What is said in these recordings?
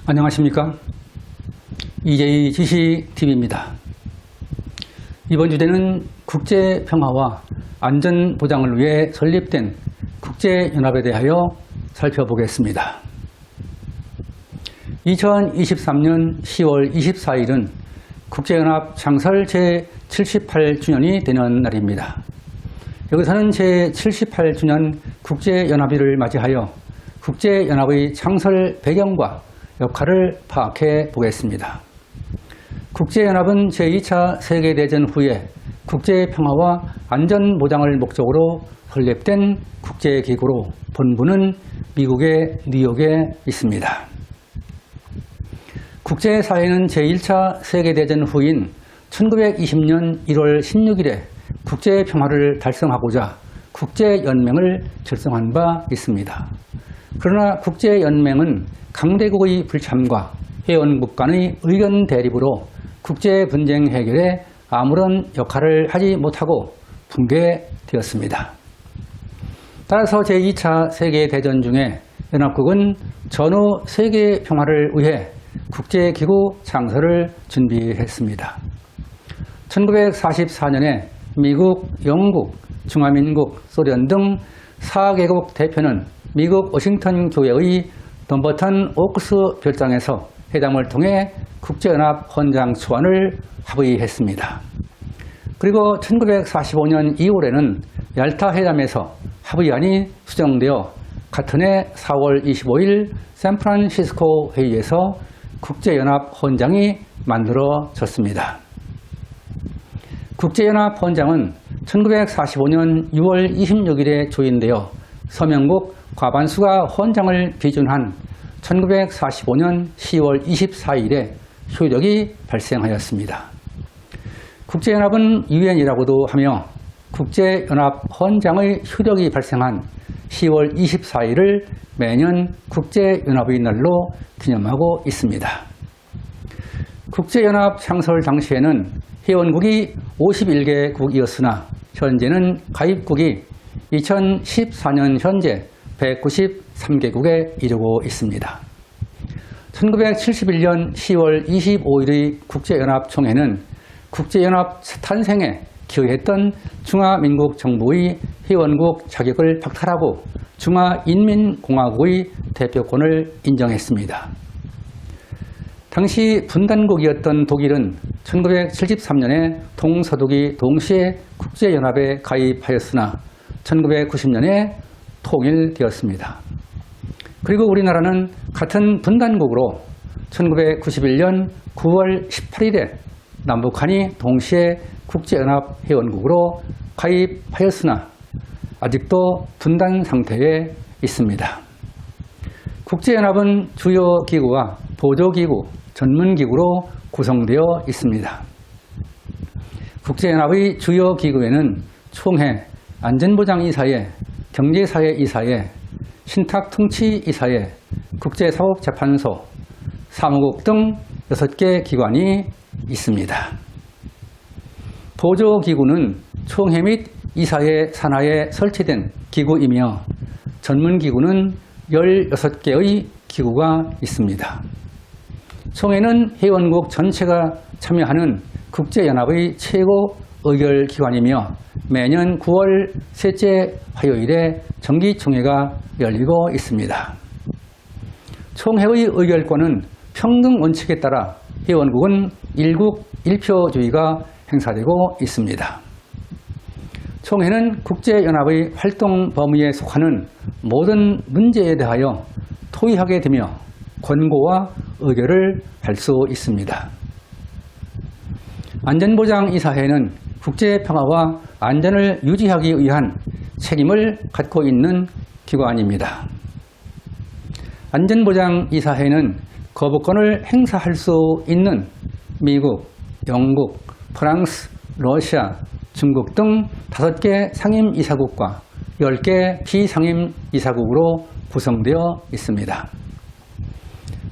안녕하십니까? EJ 지식TV입니다. 이번 주제는 국제평화와 안전보장을 위해 설립된 국제연합에 대하여 살펴보겠습니다. 2023년 10월 24일은 국제연합 창설 제78주년이 되는 날입니다. 여기서는 제78주년 국제연합일을 맞이하여 국제연합의 창설 배경과 역할을 파악해 보겠습니다. 국제연합은 제2차 세계대전 후에 국제평화와 안전보장을 목적으로 설립된 국제기구로 본부는 미국의 뉴욕에 있습니다. 국제사회는 제1차 세계대전 후인 1920년 1월 16일에 국제평화를 달성하고자 국제연맹을 결성한 바 있습니다. 그러나 국제연맹은 강대국의 불참과 회원국 간의 의견 대립으로 국제분쟁 해결에 아무런 역할을 하지 못하고 붕괴되었습니다. 따라서 제2차 세계대전 중에 연합국은 전후 세계 평화를 위해 국제기구 창설을 준비했습니다. 1944년에 미국, 영국, 중화민국, 소련 등 4개국 대표는 미국 워싱턴 교회의 덤버턴 오크스 별장에서 회담을 통해 국제연합 헌장 초안을 합의했습니다. 그리고 1945년 2월에는 얄타 회담에서 합의안이 수정되어 같은 해 4월 25일 샌프란시스코 회의에서 국제연합 헌장이 만들어졌습니다. 국제연합 헌장은 1945년 6월 26일에 조인되어 서명국 과반수가 헌장을 비준한 1945년 10월 24일에 효력이 발생하였습니다. 국제연합은 유엔이라고도 하며 국제연합 헌장의 효력이 발생한 10월 24일을 매년 국제연합의 날로 기념하고 있습니다. 국제연합 창설 당시에는 회원국이 51개국이었으나 현재는 가입국이 2014년 현재 193개국에 이르고 있습니다. 1971년 10월 25일의 국제연합 총회는 국제연합 탄생에 기여했던 중화민국 정부의 회원국 자격을 박탈하고 중화인민공화국의 대표권을 인정했습니다. 당시 분단국이었던 독일은 1973년에 동서독이 동시에 국제연합에 가입하였으나 1990년에 통일되었습니다. 그리고 우리나라는 같은 분단국으로 1991년 9월 18일에 남북한이 동시에 국제연합 회원국으로 가입하였으나 아직도 분단 상태에 있습니다. 국제연합은 주요 기구와 보조기구, 전문기구로 구성되어 있습니다. 국제연합의 주요 기구에는 총회, 안전보장이사회, 경제사회이사회, 신탁통치이사회, 국제사법재판소, 사무국 등 6개 기관이 있습니다. 보조기구는 총회 및 이사회 산하에 설치된 기구이며 전문기구는 16개의 기구가 있습니다. 총회는 회원국 전체가 참여하는 국제연합의 최고 의결기관이며 매년 9월 셋째 화요일에 정기총회가 열리고 있습니다. 총회의 의결권은 평등 원칙에 따라 회원국은 일국 일표주의가 행사되고 있습니다. 총회는 국제연합의 활동 범위에 속하는 모든 문제에 대하여 토의하게 되며 권고와 의결을 할 수 있습니다. 안전보장이사회는 국제평화와 안전을 유지하기 위한 책임을 갖고 있는 기관입니다. 안전보장이사회는 거부권을 행사할 수 있는 미국, 영국, 프랑스, 러시아, 중국 등 5개 상임이사국과 10개 비상임이사국으로 구성되어 있습니다.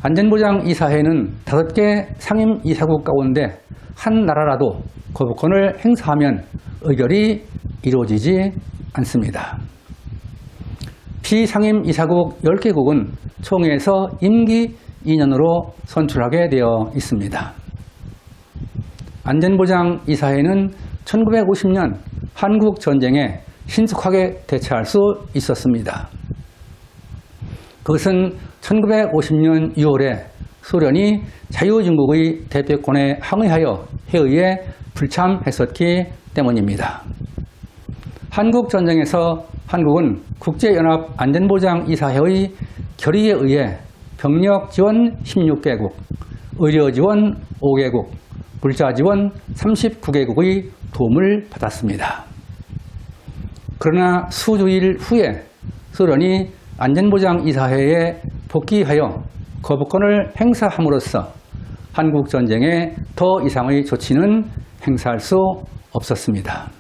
안전보장이사회는 5개 상임이사국 가운데 한 나라라도 거부권을 행사하면 의결이 이루어지지 않습니다. 비상임 이사국 10개국은 총회에서 임기 2년으로 선출하게 되어 있습니다. 안전보장 이사회는 1950년 한국전쟁에 신속하게 대처할 수 있었습니다. 그것은 1950년 6월에 소련이 자유중국의 대표권에 항의하여 회의에 불참했었기 때문입니다. 한국전쟁에서 한국은 국제연합안전보장이사회의 결의에 의해 병력 지원 16개국, 의료 지원 5개국, 물자 지원 39개국의 도움을 받았습니다. 그러나 수주일 후에 소련이 안전보장이사회에 복귀하여 거부권을 행사함으로써 한국전쟁에 더 이상의 조치는 행사할 수 없었습니다.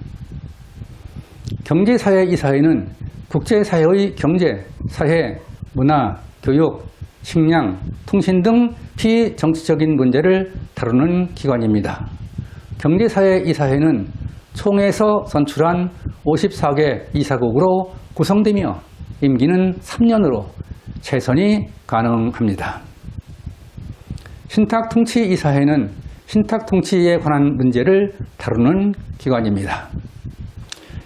경제사회이사회는 국제사회의 경제, 사회, 문화, 교육, 식량, 통신 등 비정치적인 문제를 다루는 기관입니다. 경제사회이사회는 총회에서 선출한 54개 이사국으로 구성되며 임기는 3년으로 재선이 가능합니다. 신탁통치이사회는 신탁통치에 관한 문제를 다루는 기관입니다.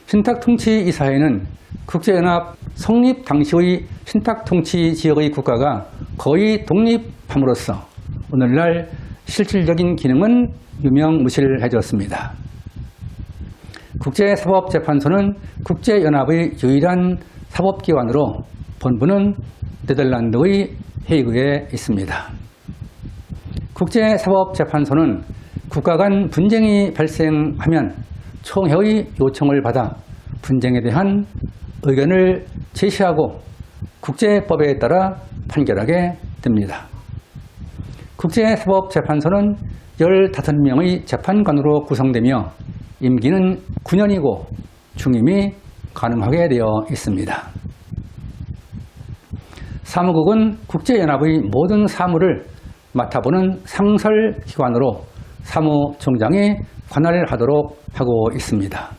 신탁통치이사회는 국제연합 성립 당시의 신탁통치 지역의 국가가 거의 독립함으로써 오늘날 실질적인 기능은 유명무실해졌습니다. 국제사법재판소는 국제연합의 유일한 사법기관으로 본부는 네덜란드의 헤이그에 있습니다. 국제사법재판소는 국가 간 분쟁이 발생하면 총회의 요청을 받아 분쟁에 대한 의견을 제시하고 국제법에 따라 판결하게 됩니다. 국제사법재판소는 15명의 재판관으로 구성되며 임기는 9년이고 중임이 가능하게 되어 있습니다. 사무국은 국제연합의 모든 사무를 맡아보는 상설기관으로 사무총장이 관할을 하도록 하고 있습니다.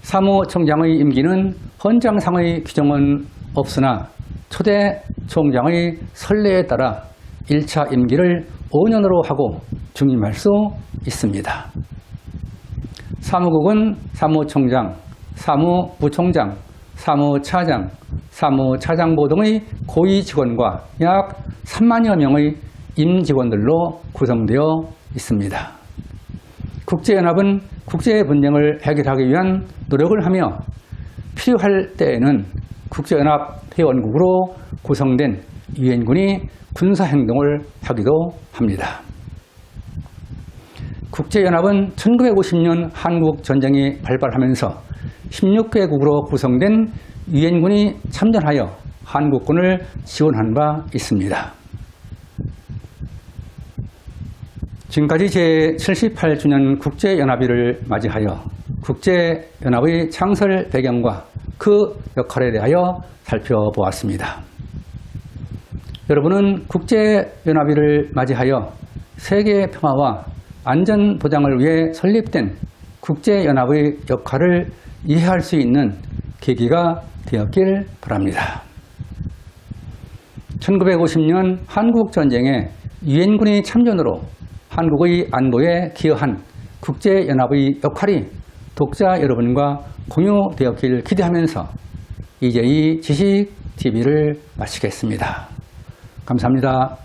사무총장의 임기는 헌장상의 규정은 없으나 초대 총장의 선례에 따라 1차 임기를 5년으로 하고 중임할 수 있습니다. 사무국은 사무총장, 사무부총장, 사무차장, 사무차장보 등의 고위 직원과 약 3만여 명의 임직원들로 구성되어 있습니다. 국제연합은 국제분쟁을 해결하기 위한 노력을 하며 필요할 때에는 국제연합 회원국으로 구성된 유엔군이 군사행동을 하기도 합니다. 국제연합은 1950년 한국전쟁이 발발하면서 16개국으로 구성된 유엔군이 참전하여 한국군을 지원한 바 있습니다. 지금까지 제78주년 국제연합일을 맞이하여 국제연합의 창설 배경과 그 역할에 대하여 살펴보았습니다. 여러분은 국제연합일을 맞이하여 세계 평화와 안전 보장을 위해 설립된 국제연합의 역할을 이해할 수 있는 계기가 되었길 바랍니다. 1950년 한국전쟁에 유엔군이 참전으로 한국의 안보에 기여한 국제연합의 역할이 독자 여러분과 공유되었길 기대하면서 이제이 지식TV를 마치겠습니다. 감사합니다.